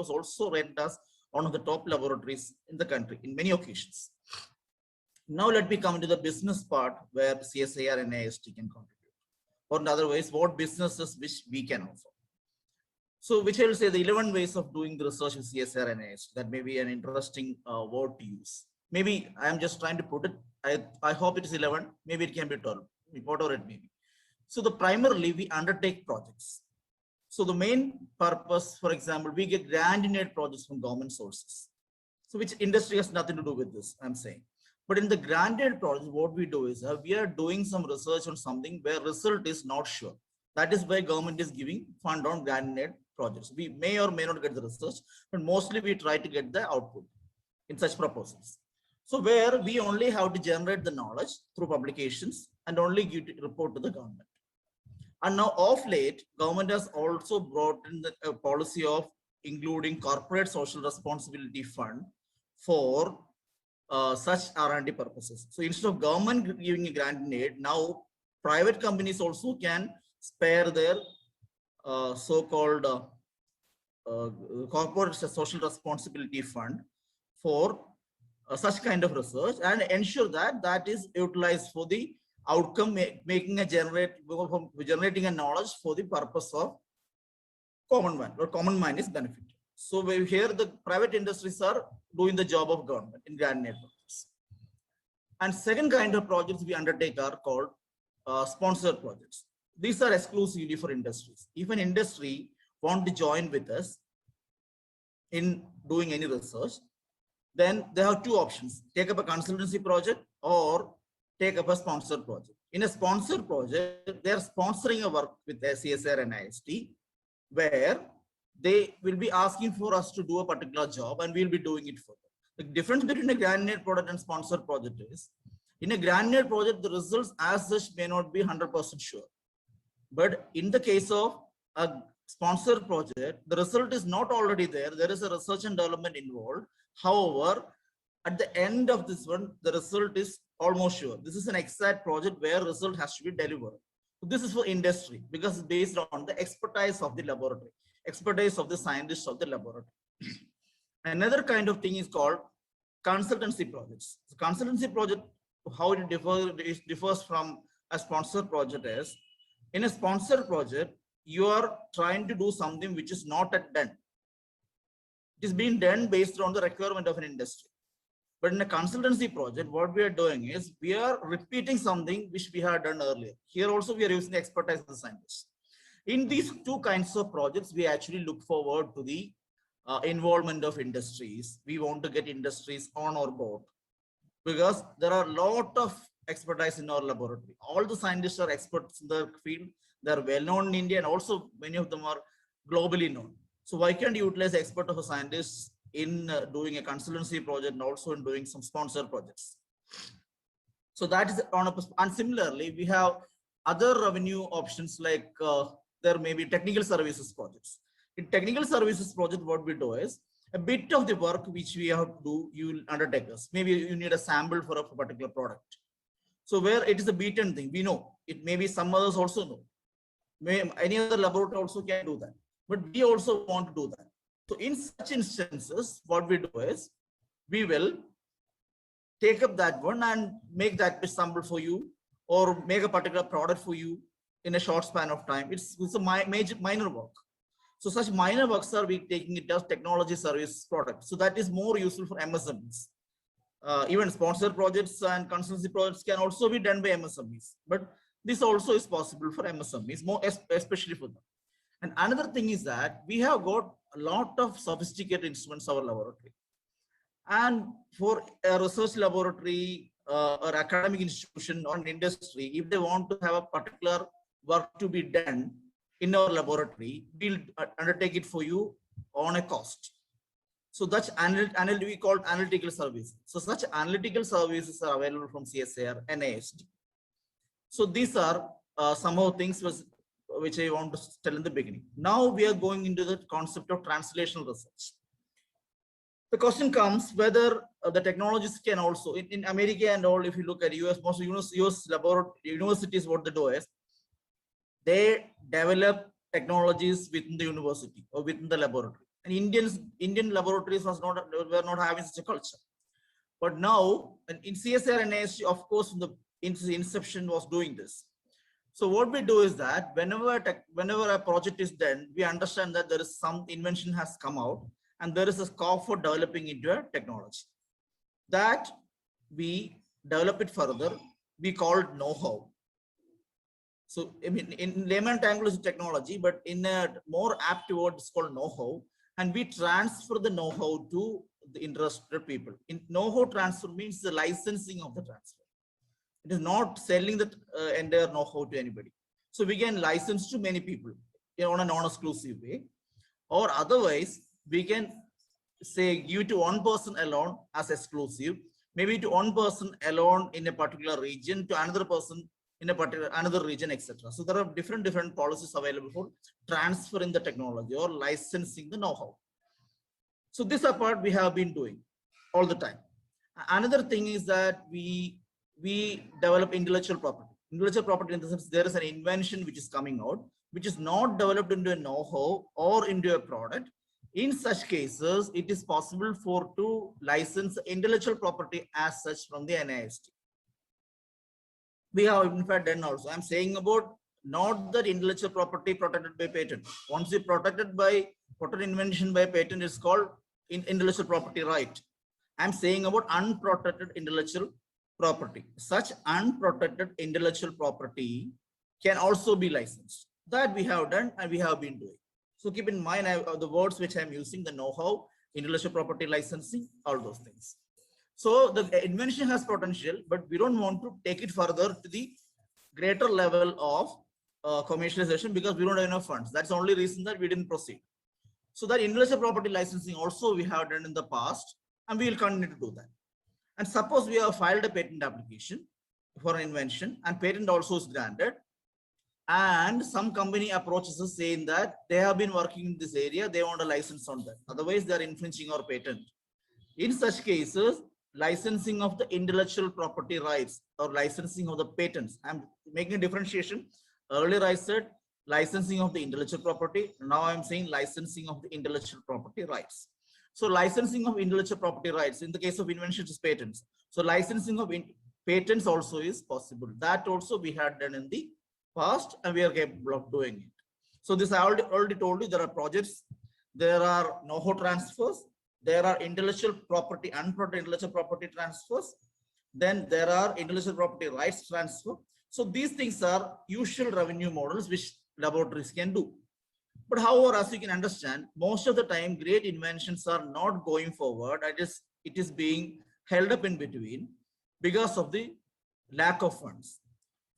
was also ranked as one of the top laboratories in the country in many occasions. Now let me come to the business part where CSIR and NIIST can contribute. Or in other ways, what businesses which we can offer. So which I will say the 11 ways of doing the research with CSIR and NIIST. That may be an interesting word to use. Maybe I am just trying to put it. I hope it is 11. Maybe it can be 12, whatever it may be. So the primarily we undertake projects. So the main purpose, for example, we get grant-in-aid projects from government sources. So which industry has nothing to do with this, I'm saying. But in the granted project, what we do is we are doing some research on something where result is not sure. That is why government is giving fund on grant-in-aid projects. We may or may not get the research, but mostly we try to get the output in such proposals. So where we only have to generate the knowledge through publications and only give it, report to the government. And now of late, government has also brought in the policy of including corporate social responsibility fund for such R&D purposes. So instead of government giving a grant in aid, now private companies also can spare their so-called corporate social responsibility fund for such kind of research and ensure that that is utilized for the outcome, making a generating a knowledge for the purpose of common man, or common man is benefited. So here the private industries are doing the job of government in grant-in-aid projects. And second kind of projects we undertake are called sponsored projects. These are exclusively for industries. If an industry want to join with us in doing any research, then they have two options: take up a consultancy project or take up a sponsored project. In a sponsored project, they are sponsoring a work with CSIR and NIIST, where they will be asking for us to do a particular job and we'll be doing it for them. The difference between a grant-in-aid project and sponsored project is, in a grant-in-aid project, the results as such may not be 100% sure. But in the case of a sponsored project, the result is not already there. There is a research and development involved. However, at the end of this one, the result is almost sure. This is an exact project where result has to be delivered. So this is for industry because it's based on the expertise of the laboratory, expertise of the scientists of the laboratory. Another kind of thing is called consultancy projects. So consultancy project, how it differs from a sponsored project is, in a sponsored project, you are trying to do something which is not yet done. It is being done based on the requirement of an industry. But in a consultancy project, what we are doing is we are repeating something which we had done earlier. Here also we are using the expertise of the scientists. In these two kinds of projects, we actually look forward to the involvement of industries. We want to get industries on our board because there are a lot of expertise in our laboratory. All the scientists are experts in their field. They are well known in India and also many of them are globally known. So why can't you utilize the expert of a scientist in doing a consultancy project and also in doing some sponsored projects? So that is on a, and similarly, we have other revenue options like there may be technical services projects. In technical services project, what we do is a bit of the work which we have to do, you will undertake us. Maybe you need a sample for a particular product. So where it is a beaten thing, we know it may be some others also know. Any other laboratory also can do that, but we also want to do that. So in such instances, what we do is we will take up that one and make that sample for you or make a particular product for you in a short span of time. It's a minor work. So such minor works are we taking it as technology service product. So that is more useful for MSMEs. Even sponsored projects and consultancy projects can also be done by MSMEs, but this also is possible for MSMEs, more especially for them. And another thing is that we have got a lot of sophisticated instruments in our laboratory. And for a research laboratory or academic institution or an industry, if they want to have a particular work to be done in our laboratory, we'll undertake it for you on a cost. So that's we call analytical services. So such analytical services are available from CSIR and NIIST. So these are some of the things which I want to tell in the beginning. Now we are going into the concept of translational research. The question comes whether the technologies can also, in America and all, if you look at US, most US universities, what they do is, they develop technologies within the university or within the laboratory. And Indian laboratories were not having such a culture. But now in CSIR-NIIST, of course, in its inception was doing this. So what we do is that whenever a project is done, we understand that there is some invention has come out and there is a scope for developing into a technology. That we develop it further, we call it know-how. So I mean, in layman terms is technology, but in a more apt word, it's called know-how, and we transfer the know-how to the interested people. In know-how transfer means the licensing of the transfer. It is not selling the entire know-how to anybody. So we can license to many people on a non-exclusive way, or otherwise we can say give to one person alone as exclusive, maybe to one person alone in a particular region, to another person in a particular another region, etc. So there are different policies available for transferring the technology or licensing the know-how. So this part we have been doing all the time. Another thing is that we develop intellectual property. Intellectual property in the sense there is an invention which is coming out, which is not developed into a know-how or into a product. In such cases, it is possible to license intellectual property as such from the NIIST. We have in fact done also. I'm saying about not that intellectual property protected by patent. Once you protected invention by patent is called intellectual property right. I'm saying about unprotected intellectual property. Such unprotected intellectual property can also be licensed. That we have done and we have been doing. So keep in mind the words which I'm using, the know-how, intellectual property licensing, all those things. So the invention has potential, but we don't want to take it further to the greater level of commercialization because we don't have enough funds. That's the only reason that we didn't proceed. So that intellectual property licensing also we have done in the past, and we will continue to do that. And suppose we have filed a patent application for an invention and patent also is granted, and some company approaches us saying that they have been working in this area, they want a license on that. Otherwise, they are infringing our patent. In such cases, licensing of the intellectual property rights or licensing of the patents. I'm making a differentiation. Earlier I said licensing of the intellectual property. Now I'm saying licensing of the intellectual property rights. So licensing of intellectual property rights in the case of inventions is patents. So licensing of patents also is possible. That also we had done in the past and we are capable of doing it. So this I already told you, there are projects, there are know-how transfers, there are intellectual property, unprotected intellectual property transfers, then there are intellectual property rights transfer. So these things are usual revenue models which laboratories can do. But however, as you can understand, most of the time great inventions are not going forward. It is being held up in between because of the lack of funds.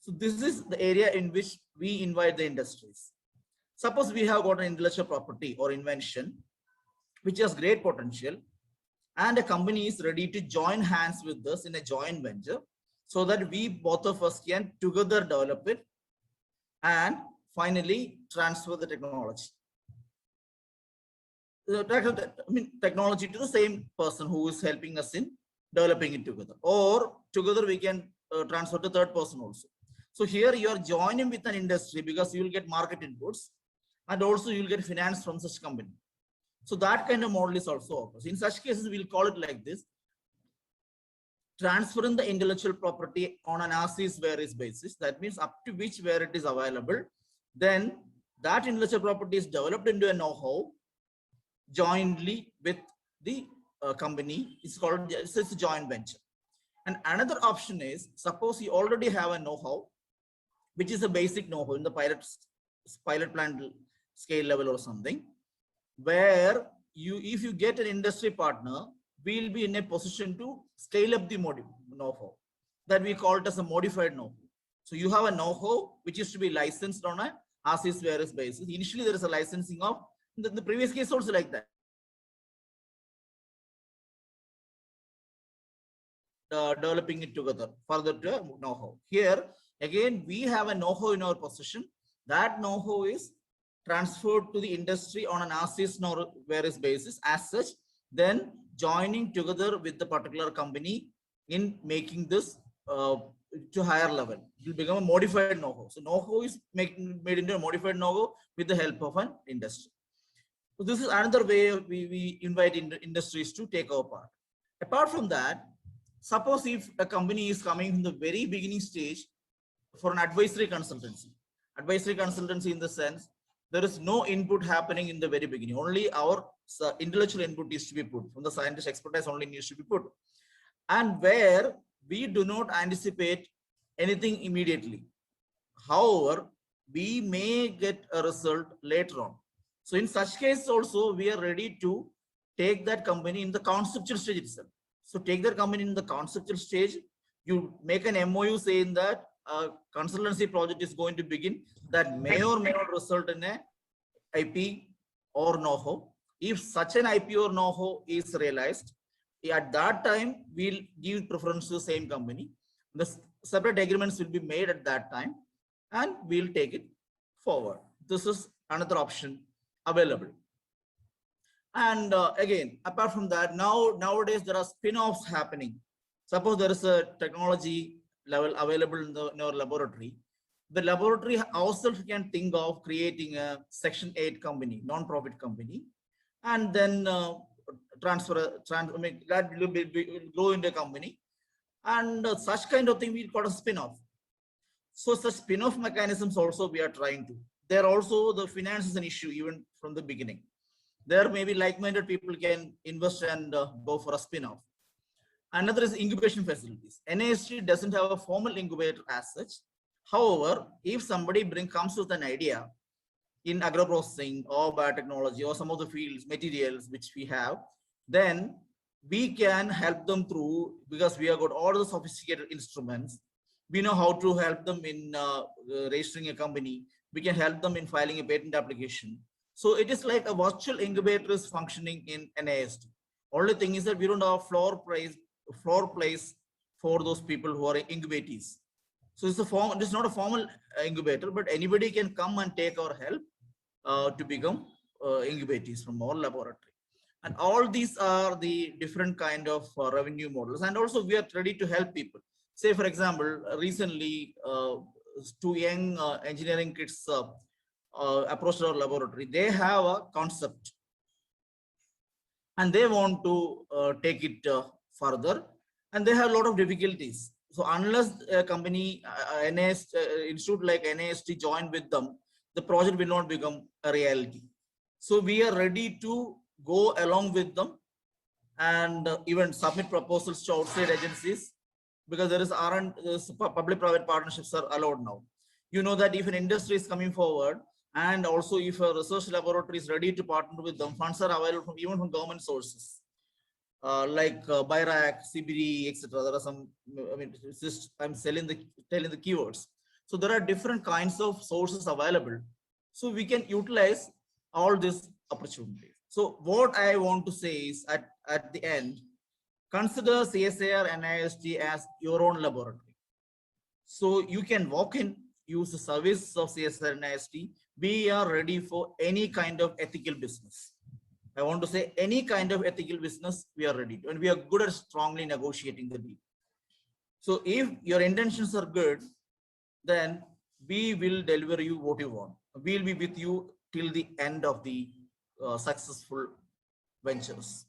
So this is the area in which we invite the industries. Suppose we have got an intellectual property or invention which has great potential, and a company is ready to join hands with us in a joint venture so that we both of us can together develop it and finally transfer the technology. Technology to the same person who is helping us in developing it together, or together we can transfer to third person also. So here you are joining with an industry because you will get market inputs and also you will get finance from such company. So that kind of model is also offers. In such cases, we'll call it like this: transferring the intellectual property on an as-is where-is basis. That means up to which where it is available, then that intellectual property is developed into a know-how jointly with the company. It's called it's a joint venture. And another option is, suppose you already have a know-how, which is a basic know-how in the pilot plant scale level or something, where if you get an industry partner, we'll be in a position to scale up the know-how. That we call it as a modified know-how. So you have a know-how which is to be licensed on a as-is where-is basis. Initially, there is a licensing of the previous case also like that. Developing it together further to know-how. Here again, we have a know-how in our possession. That know-how is transferred to the industry on an as-is where-is basis as such, then joining together with the particular company in making this to higher level. It will become a modified know-how. So know-how is made into a modified know-how with the help of an industry. So this is another way we invite industries to take our part. Apart from that, suppose if a company is coming from the very beginning stage for an advisory consultancy in the sense, there is no input happening in the very beginning. Only our intellectual input is to be put from the scientist expertise only needs to be put. And where we do not anticipate anything immediately. However, we may get a result later on. So in such case also, we are ready to take that company in the conceptual stage itself. So take that company in the conceptual stage, you make an MOU saying that a consultancy project is going to begin that may or may not result in a IP or know-how. If such an IP or know-how is realized, at that time, we'll give preference to the same company. The separate agreements will be made at that time and we'll take it forward. This is another option available. And again, apart from that, nowadays there are spin-offs happening. Suppose there is a technology level available in our laboratory. The laboratory ourselves can think of creating a Section 8 company, non-profit company, and then that will grow into a company. And such kind of thing we call a spin-off. So such spin-off mechanisms also we are trying to. There also the finance is an issue even from the beginning. There may be like-minded people can invest and go for a spin-off. Another is incubation facilities. NIST doesn't have a formal incubator as such. However, if somebody comes with an idea in agro-processing or biotechnology or some of the fields, materials which we have, then we can help them through, because we have got all the sophisticated instruments. We know how to help them in registering a company. We can help them in filing a patent application. So it is like a virtual incubator is functioning in NIST. Only thing is that we don't have floor place for those people who are incubatees. So it's not a formal incubator, but anybody can come and take our help to become incubatees from our laboratory. And all these are the different kind of revenue models. And also we are ready to help people. Say, for example, recently, 2 young engineering kids approached our laboratory. They have a concept and they want to take it further, and they have a lot of difficulties. So unless a company, institute like NIST join with them, the project will not become a reality. So we are ready to go along with them and even submit proposals to outside agencies, because there is public-private partnerships are allowed now. You know that if an industry is coming forward, and also if a research laboratory is ready to partner with them, funds are available even from government sources. Like BIRAC, CBD, etc. There are some, I'm telling the keywords. So there are different kinds of sources available. So we can utilize all these opportunities. So what I want to say is at the end, consider CSIR-NIIST as your own laboratory. So you can walk in, use the service of CSIR-NIIST. We are ready for any kind of ethical business. I want to say any kind of ethical business, we are ready to, and we are good at strongly negotiating the deal. So if your intentions are good, then we will deliver you what you want. We'll be with you till the end of the successful ventures.